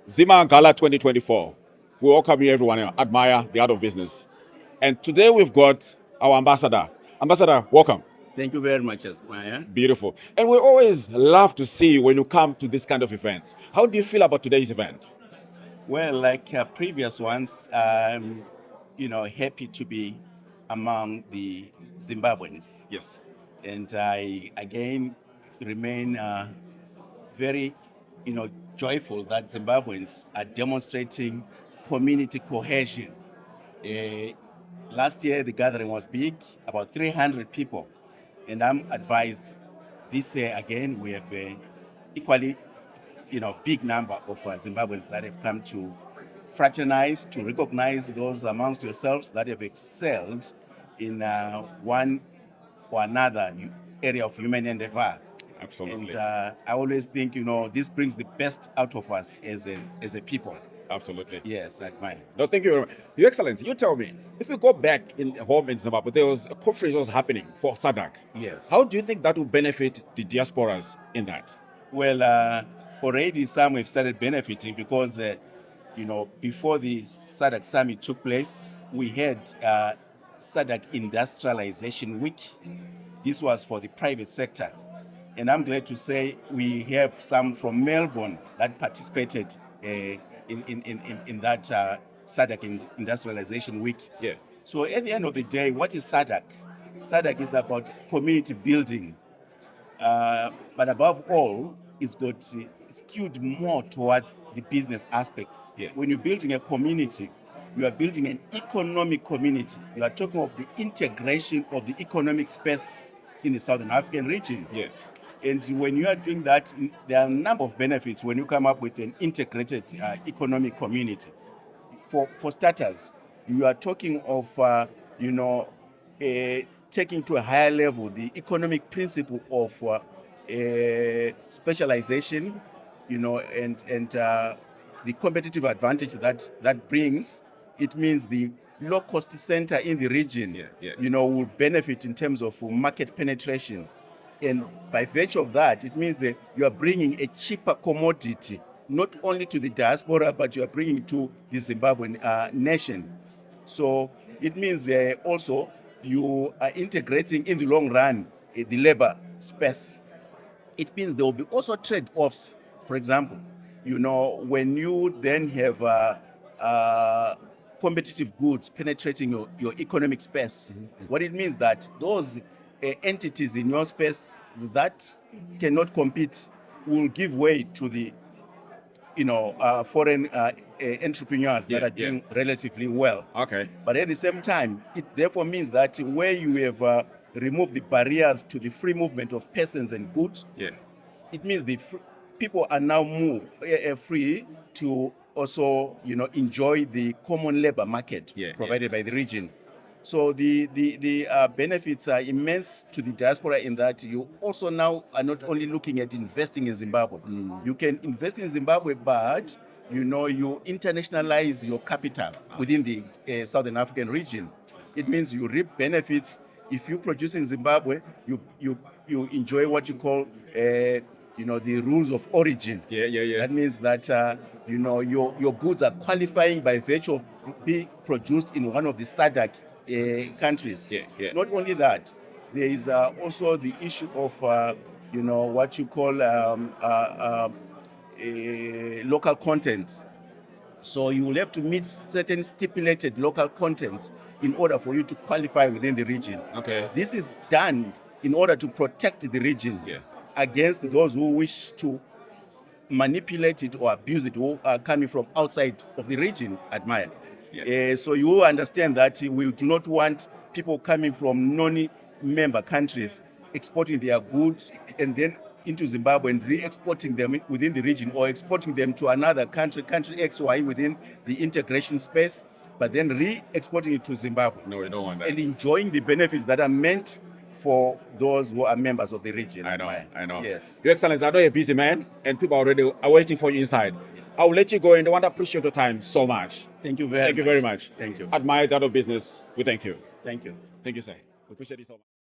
Zima Gala 2024. We welcome you, everyone. Admire the art of business. And today we've got our ambassador. Ambassador, welcome. Thank you very much, Maya. Beautiful. And we always love to see you when you come to this kind of event. How do you feel about today's event? Well, like previous ones, I'm, happy to be among the Zimbabweans. Yes. And I, again, remain very, joyful that Zimbabweans are demonstrating community cohesion. Last year, the gathering was big, about 300 people. And I'm advised this year, again, we have equally, big number of Zimbabweans that have come to fraternize, to recognize those amongst yourselves that have excelled in one or another area of human endeavor. Absolutely. And I always think, this brings the best out of us as a people. Absolutely. Yes, I admire. No, thank you very much. Your Excellency, you tell me, if we go back in home in Zimbabwe, there was a conference that was happening for SADC. Yes. How do you think that will benefit the diasporas in that? Well, already some have started benefiting because, before the SADC summit took place, we had SADC Industrialization Week. This was for the private sector. And I'm glad to say we have some from Melbourne that participated in that SADC Industrialization Week. Yeah. So at the end of the day, what is SADC? SADC is about community building. But above all, it's skewed more towards the business aspects. Yeah. When you're building a community, you are building an economic community. You are talking of the integration of the economic space in the Southern African region. Yeah. And when you are doing that, there are a number of benefits when you come up with an integrated economic community. For starters, you are talking of, taking to a higher level the economic principle of specialization, and the competitive advantage that brings. It means the low-cost center in the region, will benefit in terms of market penetration. And by virtue of that, it means that you are bringing a cheaper commodity, not only to the diaspora, but you are bringing to the Zimbabwean nation. So it means also you are integrating in the long run the labor space. It means there will be also trade-offs. For example, when you then have competitive goods penetrating your economic space, what it means that those entities in your space that cannot compete will give way to the foreign entrepreneurs that are doing relatively well. Okay. But at the same time, it therefore means that where you have removed the barriers to the free movement of persons and goods, it means the people are now free to also enjoy the common labor market provided by the region. So the benefits are immense to the diaspora in that you also now are not only looking at investing in Zimbabwe. You can invest in Zimbabwe, but you internationalize your capital within the Southern African region. It means you reap benefits. If you produce in Zimbabwe, you enjoy what you call the rules of origin. That means that your goods are qualifying by virtue of being produced in one of the SADC countries. Not only that, there is also the issue of what you call local content. So you will have to meet certain stipulated local content in order for you to qualify within the region. Okay. This is done in order to protect the region against those who wish to manipulate it or abuse it, who are coming from outside of the region. Admire. So you understand that we do not want people coming from non-member countries exporting their goods and then into Zimbabwe and re-exporting them within the region, or exporting them to another country X, Y, within the integration space, but then re-exporting it to Zimbabwe. No, we don't want that. And enjoying the benefits that are meant for those who are members of the region. I know. Yes. Your Excellency, I know you're a busy man and people already are waiting for you inside. I will let you go, and I want to appreciate your time so much. Thank you very much. Thank you very much. Thank you. Admire the art of business. We thank you. Thank you. Thank you, sir. We appreciate it so much.